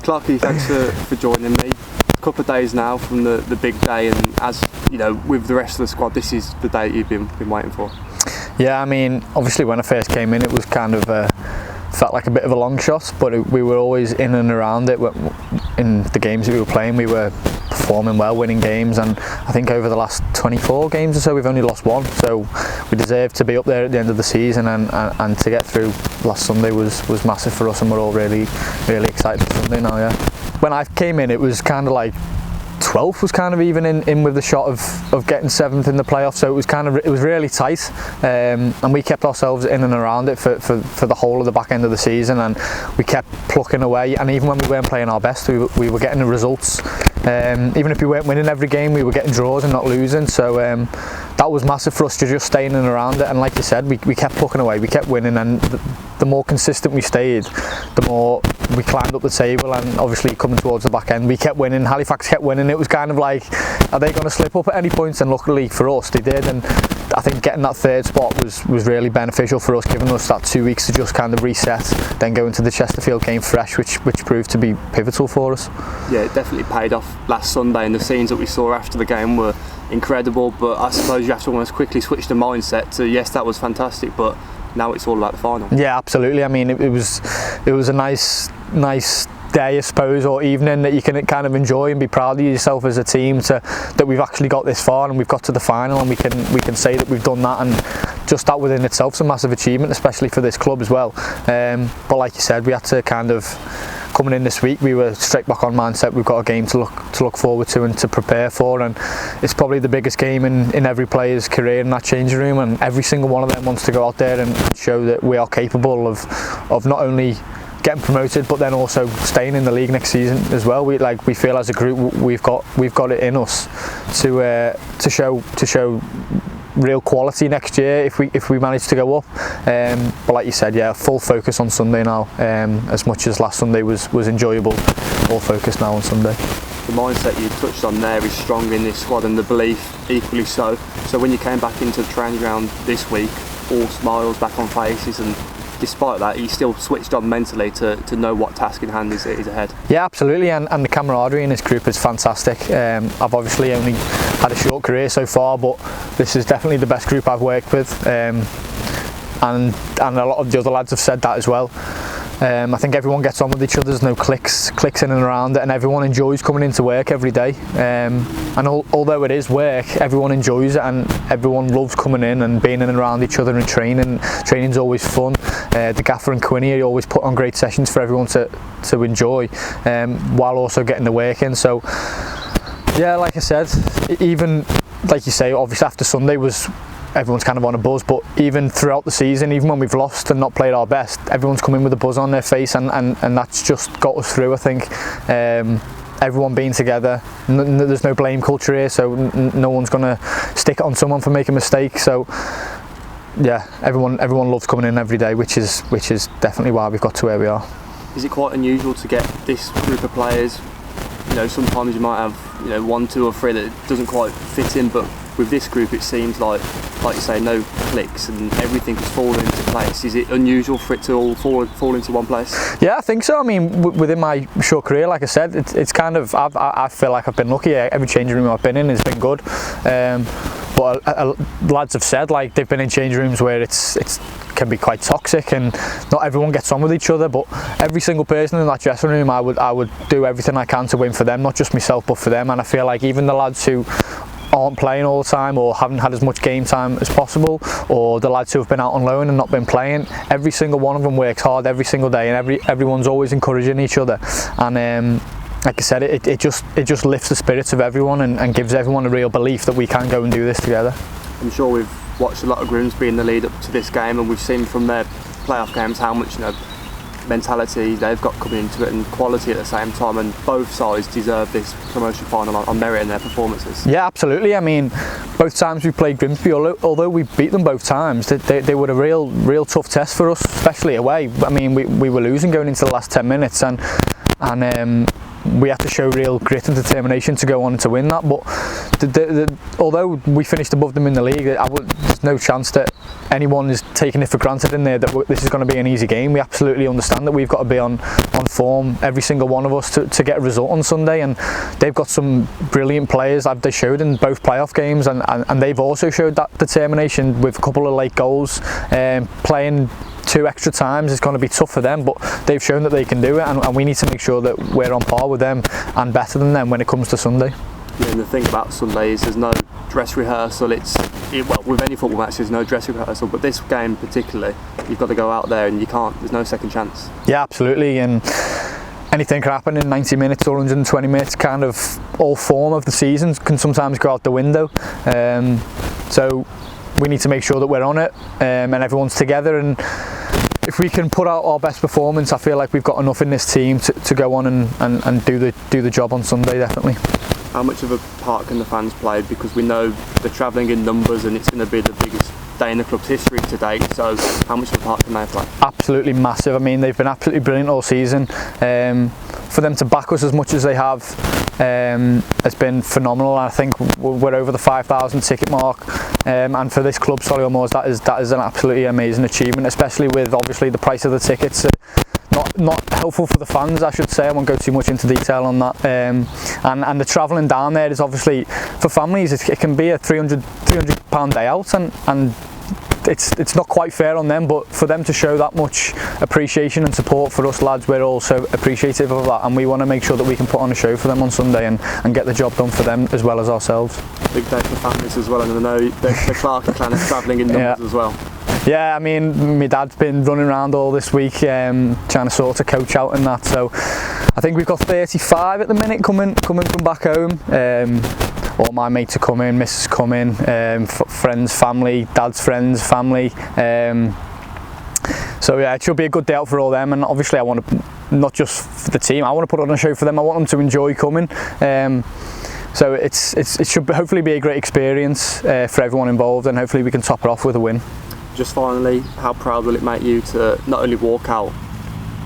Clarke, thanks for joining me. A couple of days now from the big day, and as you know, with the rest of the squad, this is the day you've been waiting for. Yeah, I mean, obviously when I first came in, it was kind of felt like a bit of a long shot, but we were always in and around it. In the games that we were playing, we were performing well, winning games, and I think over the last 24 games or so, we've only lost one. So we deserve to be up there at the end of the season, and to get through last Sunday was massive for us, and we're all really excited for Sunday now. Yeah. When I came in, it was kind of like 12th was kind of even in with the shot of getting 7th in the playoffs, so it was really tight, and we kept ourselves in and around it for the whole of the back end of the season, and we kept plucking away, and even when we weren't playing our best, we were getting the results. Even if we weren't winning every game, we were getting draws and not losing, so that was massive for us to just stay in and around it. And like you said, we kept plucking away, we kept winning, and the more consistent we stayed, the more we climbed up the table. And obviously coming towards the back end, we kept winning, Halifax kept winning. It was kind of like, are they going to slip up at any point? And luckily for us, they did. And I think getting that third spot was really beneficial for us, giving us that 2 weeks to just kind of reset, then go into the Chesterfield game fresh, which proved to be pivotal for us. Yeah, it definitely paid off last Sunday, and the scenes that we saw after the game were incredible. But I suppose you have to almost quickly switch the mindset to, yes, that was fantastic, but now it's all about the final. Yeah, absolutely. I mean, it was a nice day, I suppose, or evening that you can kind of enjoy and be proud of yourself as a team that we've actually got this far and we've got to the final, and we can say that we've done that, and just that within itself is a massive achievement, especially for this club as well. But like you said, we had to kind of, coming in this week, we were straight back on mindset. We've got a game to look forward to and to prepare for, and it's probably the biggest game in every player's career in that changing room, and every single one of them wants to go out there and show that we are capable of not only getting promoted, but then also staying in the league next season as well. We feel as a group we've got it in us to show real quality next year if we manage to go up. But like you said, yeah, full focus on Sunday now. As much as last Sunday was enjoyable, all focus now on Sunday. The mindset you touched on there is strong in this squad, and the belief equally so. So when you came back into the training ground this week, all smiles back on faces, and despite that, you still switched on mentally to know what task in hand is ahead. Yeah, absolutely, and the camaraderie in this group is fantastic. I've obviously only had a short career so far, but this is definitely the best group I've worked with, and a lot of the other lads have said that as well. I think everyone gets on with each other, there's no clicks in and around it, and everyone enjoys coming into work every day. And although it is work, everyone enjoys it, and everyone loves coming in and being in and around each other and training. Training's always fun. The gaffer and Quinny always put on great sessions for everyone to enjoy, while also getting the work in. So yeah, like I said, even like you say, obviously after Sunday everyone's kind of on a buzz, but even throughout the season, even when we've lost and not played our best, everyone's come in with a buzz on their face, and that's just got us through, I think. Everyone being together, there's no blame culture here, so no one's going to stick it on someone for making a mistake. So yeah, everyone loves coming in every day, which is definitely why we've got to where we are. Is it quite unusual to get this group of players? You know, sometimes you might have, you know, 1, 2 or 3 that doesn't quite fit in, but with this group it seems like you say, no clicks and everything is falling into place. Is it unusual for it to all fall into one place? Yeah, I think so. I mean, within my short career, like I said, it's kind of, I feel like I've been lucky. Every changing room I've been in has been good. But lads have said, like, they've been in change rooms where it's can be quite toxic and not everyone gets on with each other, but every single person in that dressing room, I would do everything I can to win for them, not just myself but for them. And I feel like even the lads who aren't playing all the time or haven't had as much game time as possible, or the lads who have been out on loan and not been playing, every single one of them works hard every single day, and everyone's always encouraging each other. And like I said, it just lifts the spirits of everyone and gives everyone a real belief that we can go and do this together. I'm sure we've watched a lot of Grimsby in the lead up to this game, and we've seen from their playoff games how much, you know, mentality they've got coming into it and quality at the same time, and both sides deserve this promotion final on merit in their performances. Yeah, absolutely. I mean, both times we played Grimsby, although we beat them both times, they were a real tough test for us, especially away. I mean, we were losing going into the last 10 minutes, and we have to show real grit and determination to go on and to win that. But although we finished above them in the league, there's no chance that anyone is taking it for granted in there that this is going to be an easy game. We absolutely understand that we've got to be on form, every single one of us, to get a result on Sunday, and they've got some brilliant players that they showed in both playoff games, and they've also showed that determination with a couple of late goals. Playing 2 extra times is going to be tough for them, but they've shown that they can do it, and we need to make sure that we're on par with them and better than them when it comes to Sunday. Yeah, and the thing about Sunday is there's no dress rehearsal. Well, with any football match there's no dress rehearsal, but this game particularly, you've got to go out there and there's no second chance. Yeah, absolutely, and anything can happen in 90 minutes or 120 minutes. Kind of all form of the season can sometimes go out the window, so we need to make sure that we're on it, and everyone's together, and if we can put out our best performance, I feel like we've got enough in this team to go on and do the job on Sunday, definitely. How much of a part can the fans play? Because we know they're travelling in numbers and it's going to be the biggest day in the club's history to date, so how much of a part can they play? Absolutely massive. I mean, they've been absolutely brilliant all season. For them to back us as much as they have has been phenomenal. I think we're over the 5,000 ticket mark, and for this club, Solihull Moors, that is an absolutely amazing achievement, especially with obviously the price of the tickets. Not helpful for the fans, I should say. I won't go too much into detail on that. And the travelling down there is obviously, for families, it can be a £300 day out, and it's not quite fair on them, but for them to show that much appreciation and support for us lads, we're also appreciative of that, and we want to make sure that we can put on a show for them on Sunday and get the job done for them as well as ourselves. Big day for families as well, and I know the Clarke clan is travelling in numbers as well. Yeah, I mean, my dad's been running around all this week trying to sort of coach out and that, so I think we've got 35 at the minute coming from back home. All my mates are coming, missus coming, friends, family, dad's friends, family. So yeah, it should be a good day out for all them, and obviously I want to, not just for the team, I want to put on a show for them. I want them to enjoy coming. So it should hopefully be a great experience for everyone involved, and hopefully we can top it off with a win. Just finally, how proud will it make you to not only walk out,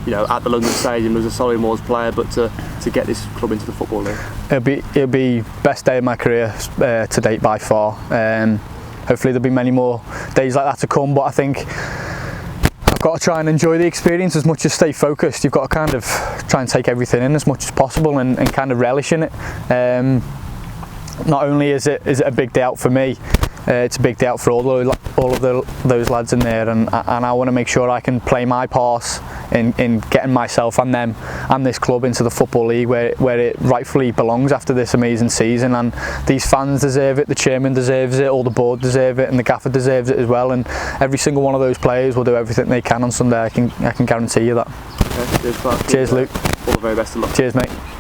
at the London Stadium as a Solihull Moors player, but to get this club into the Football League? It'll be best day of my career to date by far. Hopefully there'll be many more days like that to come, but I think I've got to try and enjoy the experience as much as stay focused. You've got to kind of try and take everything in as much as possible and kind of relish in it. Not only is it a big day out for me, it's a big day out for all of those lads in there, and I want to make sure I can play my part in getting myself and them and this club into the Football League where it rightfully belongs after this amazing season. And these fans deserve it, the chairman deserves it, all the board deserve it, and the gaffer deserves it as well, and every single one of those players will do everything they can on Sunday. I can guarantee you that. Okay, cheers, Clarke. Cheers, Luke. All the very best of luck. Cheers, mate.